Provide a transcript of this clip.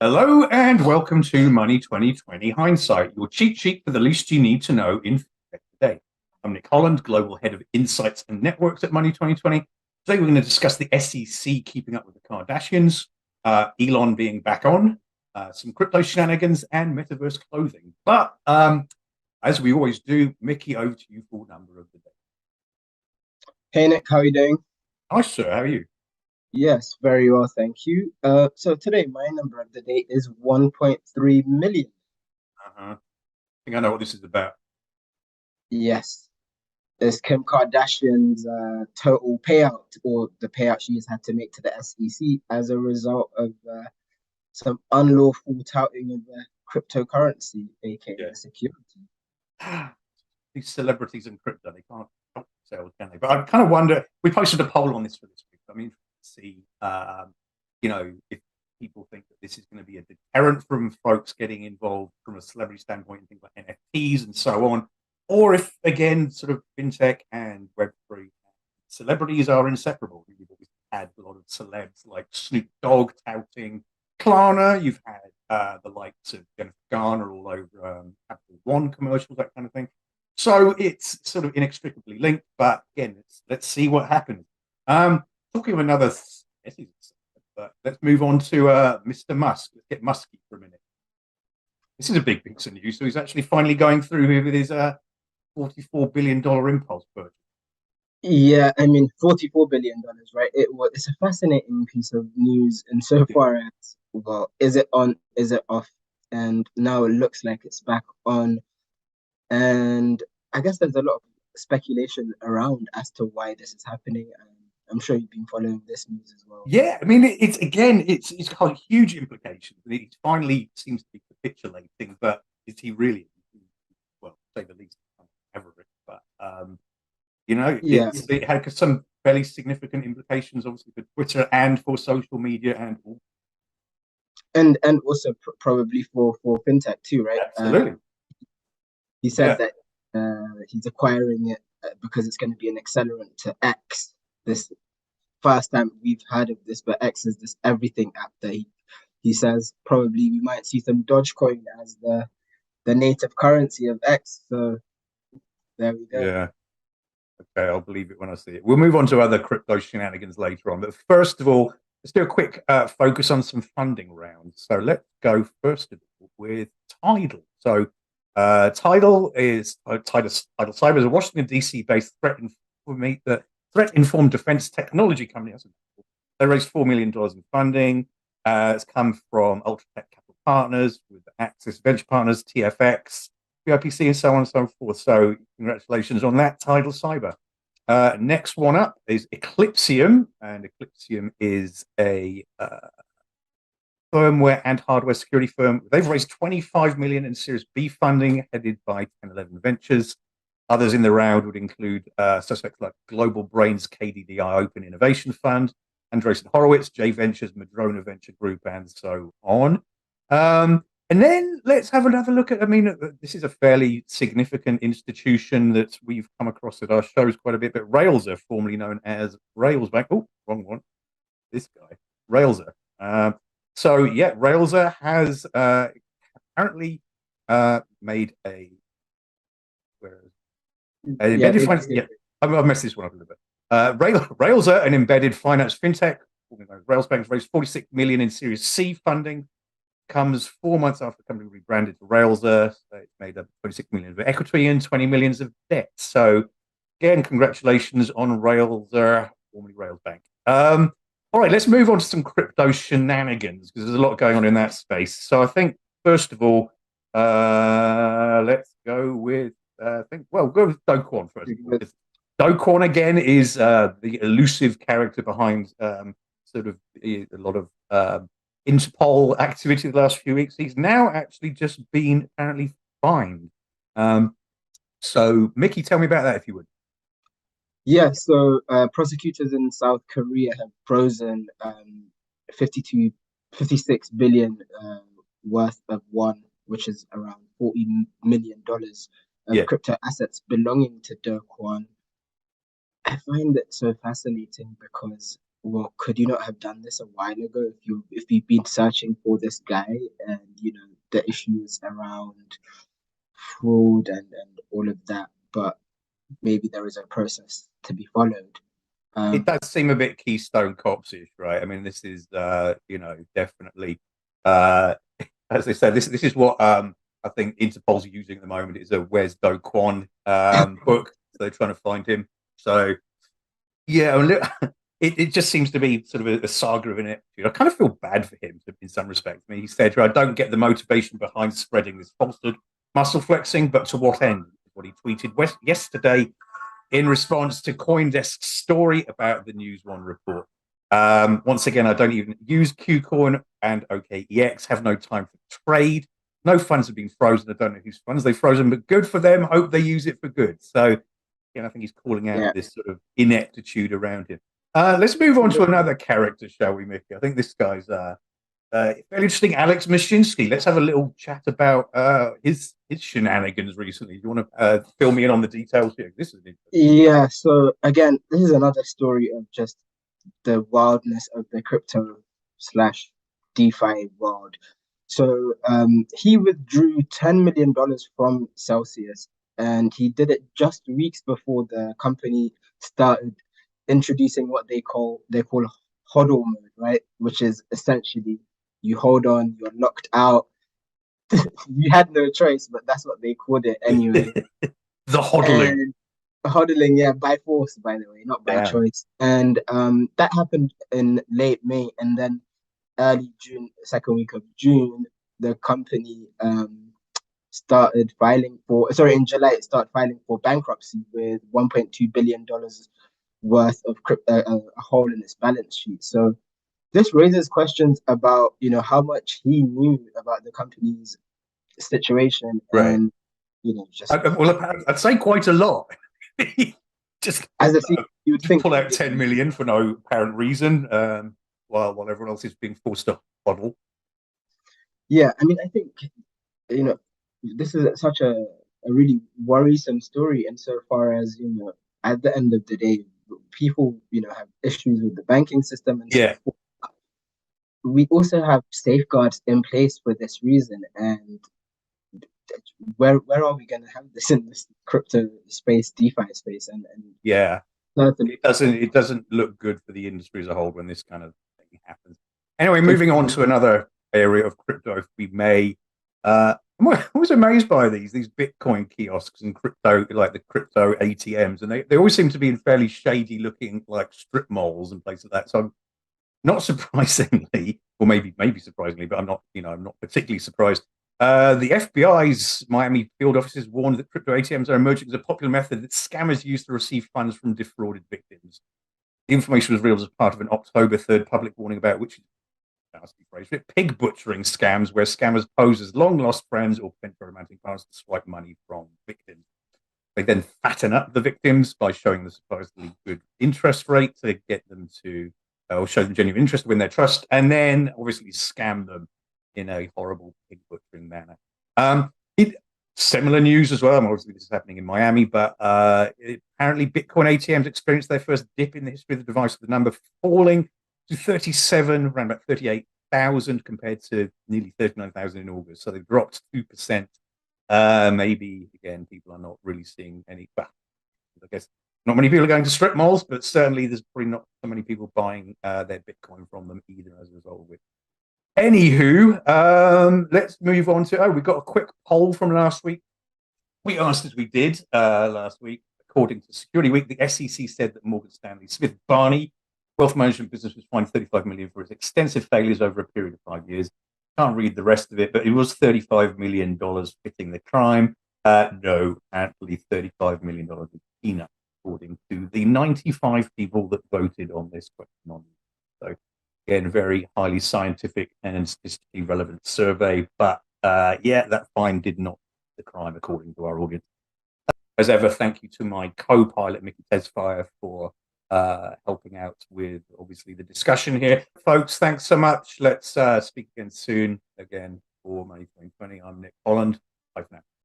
Hello and welcome to Money 2020 Hindsight, your cheat sheet for the least you need to know in today. I'm Nick Holland, Global Head of Insights and Networks at Money 2020. Today we're going to discuss the SEC keeping up with the Kardashians, Elon being back on, some crypto shenanigans, and metaverse clothing. But as we always do, Mickey, over to you for number of the day. Hey Nick, how are you doing? Hi, sir. How are you? Yes, very well, thank you. So today my number of the day is 1.3 million. I think I know what this is about. Yes, it's Kim Kardashian's total payout, or the payout she has had to make to the SEC as a result of some unlawful touting of cryptocurrency, aka Yeah. the security. These celebrities and crypto, they can't help themselves, can they? But I kind of wonder. We posted a poll on this for this week. I mean, see, if people think that this is going to be a deterrent from folks getting involved from a celebrity standpoint and things like NFTs and so on, or if again, sort of fintech and Web3 celebrities are inseparable. You've always had a lot of celebs like Snoop Dogg touting Klarna. You've had the likes of Jennifer Garner all over Capital One commercials, that kind of thing. So it's sort of inextricably linked. But again, let's see what happens. Talking of another, but let's move on to Mr. Musk. Let's get Musky for a minute. This is a big piece of news. So he's actually finally going through with his $44 billion impulse purchase. Yeah, I mean, $44 billion, right? It's a fascinating piece of news insofar as, well, is it on, is it off? And now it looks like it's back on. And I guess there's a lot of speculation around as to why this is happening. And I'm sure you've been following this news as well. Yeah, I mean, it's got huge implications. He finally seems to be capitulating, but is he really? Well, to say the least, Everett. But Yeah, it had some fairly significant implications, obviously, for Twitter and for social media and all. and also probably for fintech too, right? Absolutely. He said Yeah. that he's acquiring it because it's going to be an accelerant to X. This first time we've heard of this, but X is this everything app that he says probably we might see some Dogecoin as the native currency of X. So there we go. Yeah. Okay, I'll believe it when I see it. We'll move on to other crypto shenanigans later on. But first of all, let's do a quick focus on some funding rounds. So let's go first of all with Tidal. So Tidal is Tidal Cyber is a Washington D.C. based threat informed defense technology company. They raised $4 million in funding. It's come from Ultratech Capital Partners with Access Venture Partners, TFX, PIPC, and so on and so forth. So congratulations on that, Tidal Cyber. Next one up is Eclipsium, and Eclipsium is a firmware and hardware security firm. They've raised 25 million in Series B funding, headed by 1011 Ventures. Others in the round would include suspects like Global Brains KDDI Open Innovation Fund, Andreessen Horowitz, J Ventures, Madrona Venture Group, and so on. And then let's have another look at, I mean, this is a fairly significant institution that we've come across at our shows quite a bit, but Railser, formerly known as Railsbank. Oh, wrong one. This guy, Railser. Yeah, Railser has apparently made an Yeah, embedded finance. Yeah, I've messed this one up a little bit. Railser, an embedded finance fintech, Railsbank raised 46 million in Series C funding. Comes 4 months after the company rebranded to Railser. So it's made up 26 million of equity and 20 millions of debt. So again, congratulations on Railser, formerly Railsbank. All right, let's move on to some crypto shenanigans because there's a lot going on in that space. So I think first of all, let's go with go with Do Kwon first. Do Kwon again is the elusive character behind sort of a lot of Interpol activity the last few weeks. He's now actually just been apparently fined. So, Mickey, tell me about that if you would. Yeah, so prosecutors in South Korea have frozen 52, 56 billion worth of won, which is around $40 million of crypto assets belonging to Do Kwon. I find it so fascinating because well, could you not have done this a while ago if you've been searching for this guy and the issues around fraud and all of that, but maybe there is a process to be followed. It does seem a bit Keystone Cops-ish, right? I mean, this is, definitely, as they said, this is what I think Interpol's using at the moment. Is a Where's Do Kwon book. So they're trying to find him. So, yeah, it just seems to be sort of a saga of ineptitude. I kind of feel bad for him in some respects. I mean, he said, I don't get the motivation behind spreading this falsehood, muscle flexing, but to what end? What he tweeted yesterday in response to CoinDesk's story about the News One report. Once again, I don't even use KuCoin and OKEX, have no time for trade. No funds have been frozen. I don't know whose funds they've frozen, but good for them. Hope they use it for good. So, I think he's calling out this sort of ineptitude around him. Let's move on to another character, shall we, Mickey? I think this guy's very interesting. Alex Machinski. Let's have a little chat about his shenanigans recently. Do you want to fill me in on the details here? This is Yeah. So again, this is another story of just the wildness of the crypto slash DeFi world. So he withdrew $10 million from Celsius, and he did it just weeks before the company started introducing what they call hodl mode, right? Which is essentially you hold on, you're locked out. You had no choice, but that's what they called it anyway. The hodling. And hodling, yeah, by force, by the way, not by choice. And that happened in late May, and then early June, second week of June, the company started filing for, sorry, in July, it started filing for bankruptcy with $1.2 billion worth of a hole in its balance sheet. So this raises questions about, how much he knew about the company's situation, right. And just I'd say quite a lot. Just as a you would think pull out 10 million for no apparent reason, while everyone else is being forced to hodl. Yeah, I mean, I think this is such a really worrisome story insofar as at the end of the day, people have issues with the banking system and so forth. We also have safeguards in place for this reason, and where are we going to have this in this crypto space, DeFi space, and yeah, it doesn't look good for the industry as a whole when this kind of thing happens. Anyway, moving on to another area of crypto, if we may. I was amazed by these Bitcoin kiosks and crypto, like the crypto ATMs, and they always seem to be in fairly shady looking like strip malls and places like that. So not surprisingly, or maybe surprisingly, but I'm not particularly surprised. The FBI's Miami field offices warned that crypto ATMs are emerging as a popular method that scammers use to receive funds from defrauded victims. The information was revealed as part of an October 3rd public warning about which pig butchering scams, where scammers pose as long-lost friends or potential romantic partners to swipe money from victims. They then fatten up the victims by showing the supposedly good interest rate to get them to, or show them genuine interest to win their trust, and then obviously scam them in a horrible pig butchering manner. Similar news as well. Obviously, this is happening in Miami, but apparently Bitcoin ATMs experienced their first dip in the history of the device, with the number falling to 37, around about 38,000 compared to nearly 39,000 in August. So they've dropped 2%. Maybe, again, people are not really seeing any, I guess not many people are going to strip malls, but certainly there's probably not so many people buying their Bitcoin from them either as a result of it. Anywho, let's move on to, we got a quick poll from last week. We asked as we did last week, according to Security Week, the SEC said that Morgan Stanley Smith Barney wealth management business was fined $35 million for its extensive failures over a period of 5 years. Can't read the rest of it, but it was $35 million fitting the crime. No, apparently $35 million is peanuts, according to the 95 people that voted on this question. So, again, very highly scientific and statistically relevant survey. But that fine did not fit the crime, according to our audience. As ever, thank you to my co-pilot, Micky Tesfaye, for helping out with obviously the discussion here. Folks, thanks so much. Let's speak again soon. Again, for Money20. I'm Nick Holland. Bye for now.